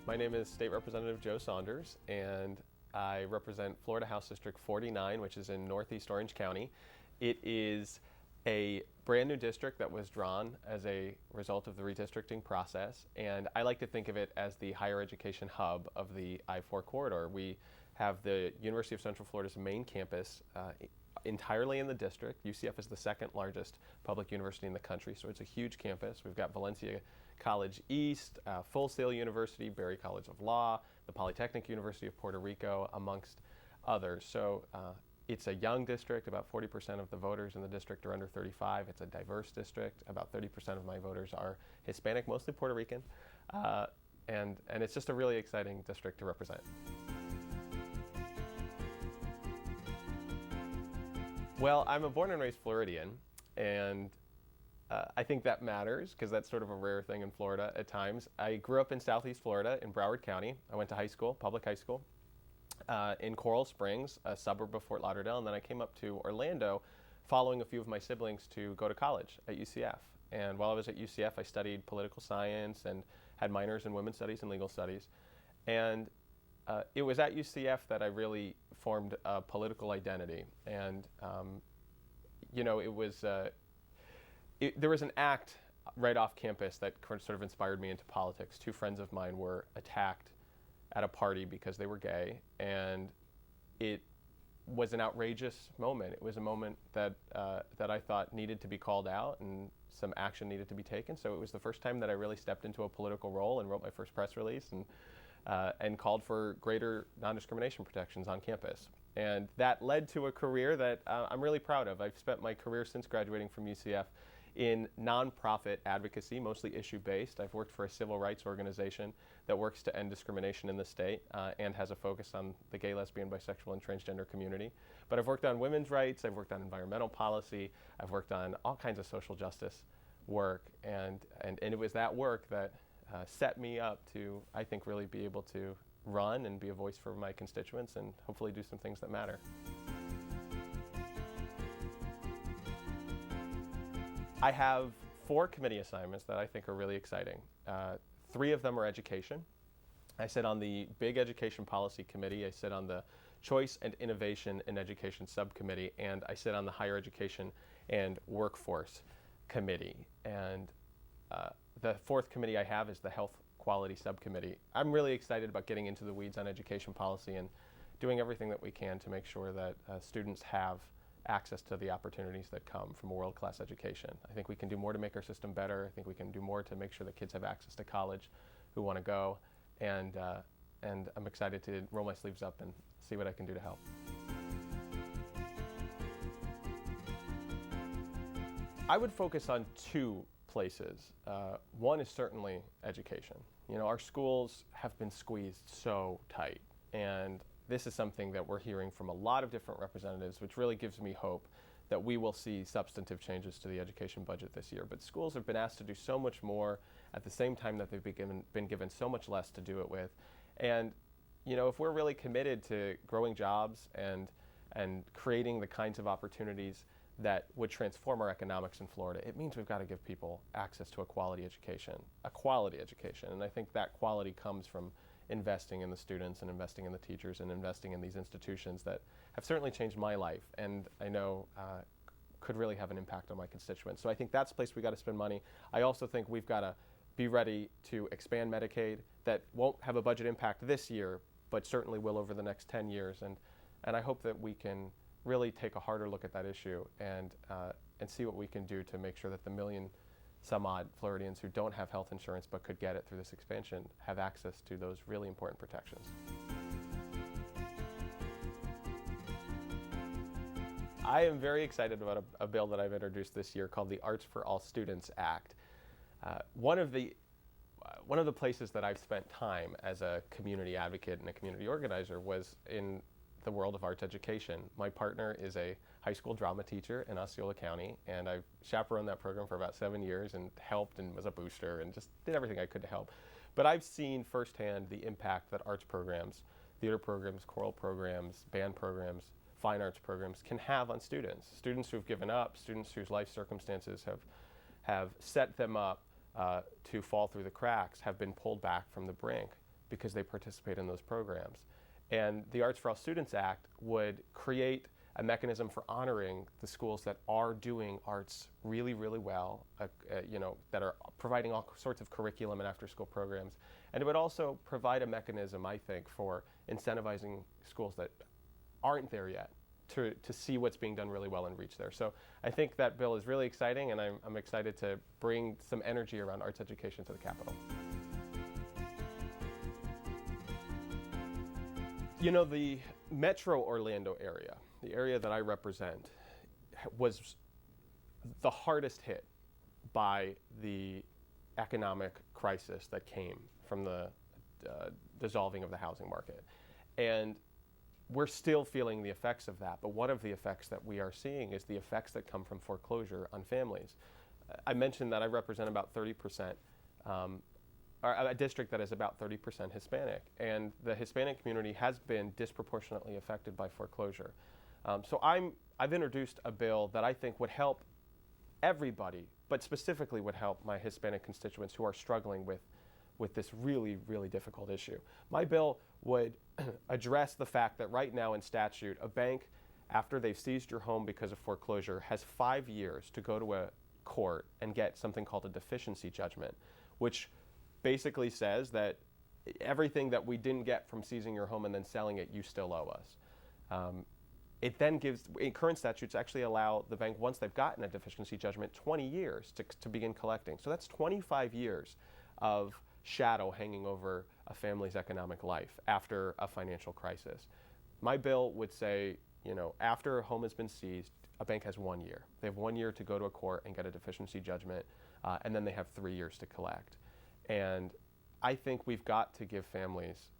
My name is State Representative Joe Saunders, and I represent Florida House District 49, which is in Northeast Orange County. It is a brand new district that was drawn as a result of the redistricting process, and I like to think of it as the higher education hub of the I-4 corridor. We have the University of Central Florida's main campus entirely in the district. UCF is the second largest public university in the country, so it's a huge campus. We've got Valencia College East, Full Sail University, Berry College of Law, the Polytechnic University of Puerto Rico, amongst others. So it's a young district. About 40% of the voters in the district are under 35. It's a diverse district. About 30% of my voters are Hispanic, mostly Puerto Rican. And it's just a really exciting district to represent. Well, I'm a born and raised Floridian, and I think that matters because that's sort of a rare thing in Florida at times. I grew up in Southeast Florida in Broward County. I went to high school, public high school, in Coral Springs, a suburb of Fort Lauderdale, and then I came up to Orlando following a few of my siblings to go to college at UCF. And while I was at UCF, I studied political science and had minors in women's studies and legal studies. And it was at UCF that I really formed a political identity. And, it was, there was an act right off campus that sort of inspired me into politics. Two friends of mine were attacked at a party because they were gay, and it was an outrageous moment. It was a moment that I thought needed to be called out and some action needed to be taken. So it was the first time that I really stepped into a political role and wrote my first press release and called for greater non-discrimination protections on campus. And that led to a career that I'm really proud of. I've spent my career since graduating from UCF in nonprofit advocacy, mostly issue-based. I've worked for a civil rights organization that works to end discrimination in the state and has a focus on the gay, lesbian, bisexual, and transgender community. But I've worked on women's rights, I've worked on environmental policy, I've worked on all kinds of social justice work, and it was that work that set me up to, I think, really be able to run and be a voice for my constituents and hopefully do some things that matter. I have 4 committee assignments that I think are really exciting. 3 of them are education. I sit on the Big Education Policy Committee, I sit on the Choice and Innovation in Education Subcommittee, and I sit on the Higher Education and Workforce Committee. And the 4th committee I have is the Health Quality Subcommittee. I'm really excited about getting into the weeds on education policy and doing everything that we can to make sure that students have access to the opportunities that come from a world-class education. I think we can do more to make our system better. I think we can do more to make sure that kids have access to college who want to go. And I'm excited to roll my sleeves up and see what I can do to help. I would focus on 2 places. One is certainly education. Our schools have been squeezed so tight, and this is something that we're hearing from a lot of different representatives, which really gives me hope that we will see substantive changes to the education budget this year. But schools have been asked to do so much more at the same time that they've been given so much less to do it with. And if we're really committed to growing jobs and creating the kinds of opportunities that would transform our economics in Florida, it means we've got to give people access to a quality education. And I think that quality comes from investing in the students and investing in the teachers and investing in these institutions that have certainly changed my life and I know could really have an impact on my constituents. So I think that's a place we got to spend money. I also think we've got to be ready to expand Medicaid. That won't have a budget impact this year, but certainly will over the next 10 years. And I hope that we can really take a harder look at that issue and see what we can do to make sure that the million some odd Floridians who don't have health insurance but could get it through this expansion have access to those really important protections. I am very excited about a bill that I've introduced this year called the Arts for All Students Act. One of the places that I've spent time as a community advocate and a community organizer was in the world of arts education. My partner is a high school drama teacher in Osceola County, and I've chaperoned that program for about 7 years and helped and was a booster and just did everything I could to help. But I've seen firsthand the impact that arts programs, theater programs, choral programs, band programs, fine arts programs can have on students. Students who've given up, students whose life circumstances have set them up to fall through the cracks, have been pulled back from the brink because they participate in those programs. And the Arts for All Students Act would create a mechanism for honoring the schools that are doing arts really, really well, that are providing all sorts of curriculum and after-school programs. And it would also provide a mechanism, I think, for incentivizing schools that aren't there yet to see what's being done really well and reach there. So I think that bill is really exciting, and I'm excited to bring some energy around arts education to the Capitol. You know, the Metro Orlando area, the area that I represent, was the hardest hit by the economic crisis that came from the dissolving of the housing market. And we're still feeling the effects of that, but one of the effects that we are seeing is the effects that come from foreclosure on families. I mentioned that I represent about 30%, or a district that is about 30% Hispanic, and the Hispanic community has been disproportionately affected by foreclosure. So I've introduced a bill that I think would help everybody, but specifically would help my Hispanic constituents who are struggling with this really, really difficult issue. My bill would address the fact that right now in statute, a bank, after they've seized your home because of foreclosure, has 5 years to go to a court and get something called a deficiency judgment, which basically says that everything that we didn't get from seizing your home and then selling it, you still owe us. It then gives, current statutes actually allow the bank, once they've gotten a deficiency judgment, 20 years to begin collecting. So that's 25 years of shadow hanging over a family's economic life after a financial crisis. My bill would say, after a home has been seized, a bank has 1 year. They have 1 year to go to a court and get a deficiency judgment, and then they have 3 years to collect. And I think we've got to give families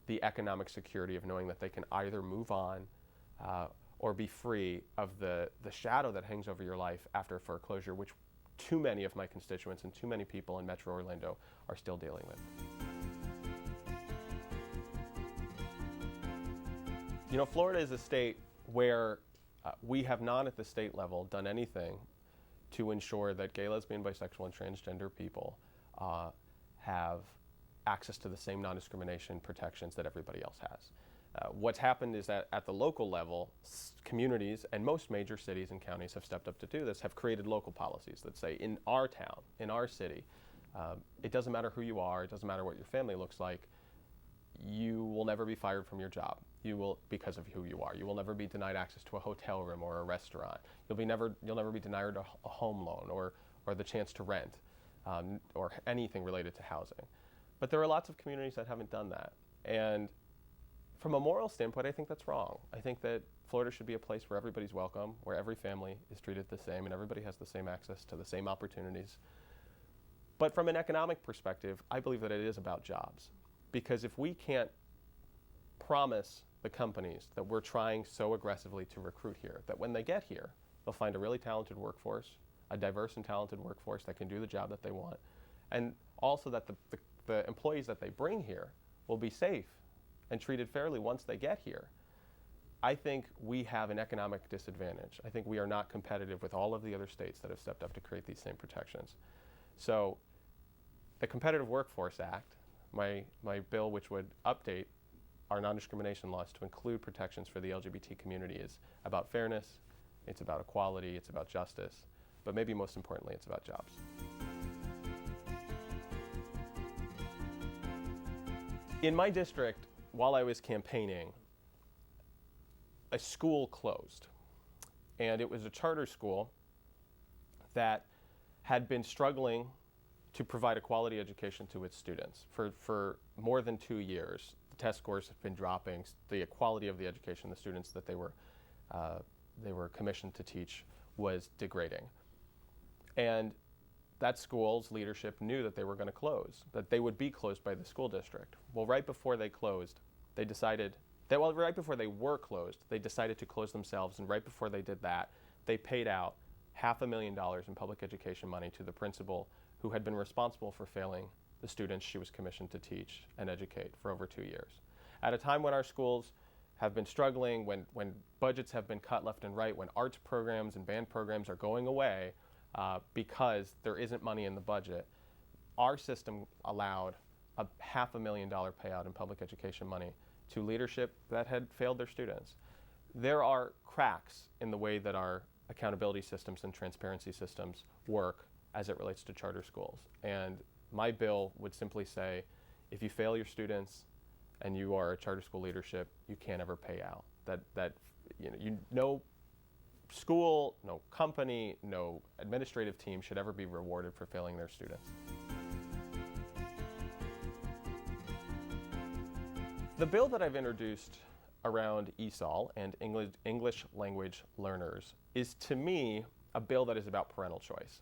the economic security of knowing that they can either move on or be free of the shadow that hangs over your life after foreclosure, which too many of my constituents and too many people in Metro Orlando are still dealing with. Florida is a state where we have not at the state level done anything to ensure that gay, lesbian, bisexual, and transgender people have access to the same non-discrimination protections that everybody else has. What's happened is that at the local level, communities and most major cities and counties have stepped up to do this, have created local policies that say in our town, in our city, it doesn't matter who you are, it doesn't matter what your family looks like, you will never be fired from your job. You will, because of who you are. You will never be denied access to a hotel room or a restaurant. You'll never be denied a home loan or the chance to rent or anything related to housing. But there are lots of communities that haven't done that. And from a moral standpoint, I think that's wrong. I think that Florida should be a place where everybody's welcome, where every family is treated the same and everybody has the same access to the same opportunities. But from an economic perspective, I believe that it is about jobs. Because if we can't promise the companies that we're trying so aggressively to recruit here, that when they get here, they'll find a really talented workforce, a diverse and talented workforce that can do the job that they want, and also that the employees that they bring here will be safe and treated fairly once they get here, I think we have an economic disadvantage. I think we are not competitive with all of the other states that have stepped up to create these same protections. So the Competitive Workforce Act, my bill which would update our non-discrimination laws to include protections for the LGBT community, is about fairness, it's about equality, it's about justice, but maybe most importantly, it's about jobs. In my district, while I was campaigning, a school closed. And it was a charter school that had been struggling to provide a quality education to its students. For more than 2 years, the test scores have been dropping. The quality of the education, the students that they were commissioned to teach, was degrading. And that school's leadership knew that they were going to close, that they would be closed by the school district. Well, right before they closed, they decided that, right before they were closed, they decided to close themselves, and right before they did that, they paid out $500,000 in public education money to the principal who had been responsible for failing the students she was commissioned to teach and educate for over 2 years. At a time when our schools have been struggling, when budgets have been cut left and right, when arts programs and band programs are going away because there isn't money in the budget, our system allowed a $500,000 payout in public education money to leadership that had failed their students. There are cracks in the way that our accountability systems and transparency systems work as it relates to charter schools. And my bill would simply say, if you fail your students and you are a charter school leadership, you can't ever pay out. No school, no company, no administrative team should ever be rewarded for failing their students. The bill that I've introduced around ESOL and English language learners is, to me, a bill that is about parental choice.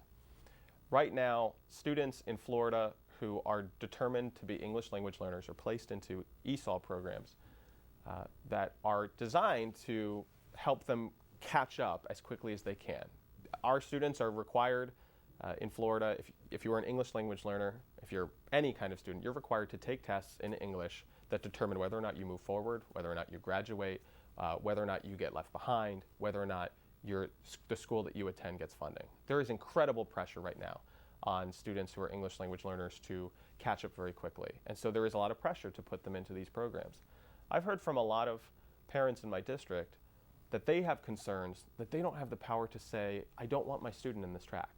Right now, students in Florida who are determined to be English language learners are placed into ESOL programs that are designed to help them catch up as quickly as they can. Our students are required in Florida, if you are an English language learner, if you're any kind of student, you're required to take tests in English that determine whether or not you move forward, whether or not you graduate, whether or not you get left behind, whether or not the school that you attend gets funding. There is incredible pressure right now on students who are English language learners to catch up very quickly. And so there is a lot of pressure to put them into these programs. I've heard from a lot of parents in my district that they have concerns that they don't have the power to say, I don't want my student in this track.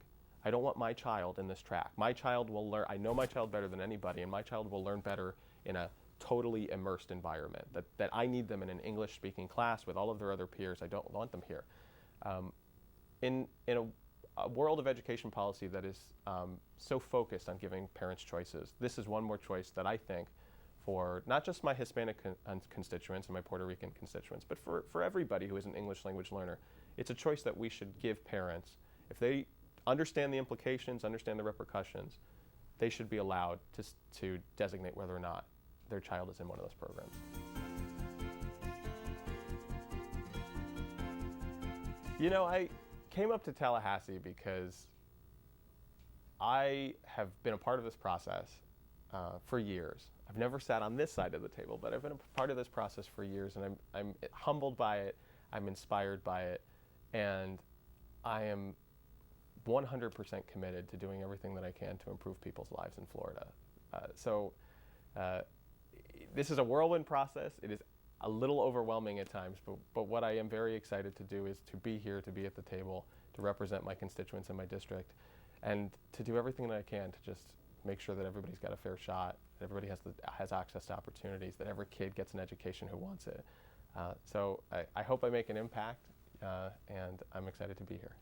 I don't want my child in this track. My child will learn, I know my child better than anybody, and my child will learn better in a totally immersed environment, that I need them in an English-speaking class with all of their other peers. I don't want them here. In a world of education policy that is so focused on giving parents choices, this is one more choice that I think for not just my Hispanic constituents and my Puerto Rican constituents, but for everybody who is an English language learner. It's a choice that we should give parents. If they understand the implications, understand the repercussions, they should be allowed to designate whether or not their child is in one of those programs. You know, I came up to Tallahassee because I have been a part of this process for years. I've never sat on this side of the table, but I've been a part of this process for years, and I'm humbled by it, I'm inspired by it, and I am 100% committed to doing everything that I can to improve people's lives in Florida. This is a whirlwind process. It is a little overwhelming at times, but what I am very excited to do is to be here, to be at the table, to represent my constituents in my district, and to do everything that I can to just make sure that everybody's got a fair shot, that everybody has access to opportunities, that every kid gets an education who wants it. So I hope I make an impact, and I'm excited to be here.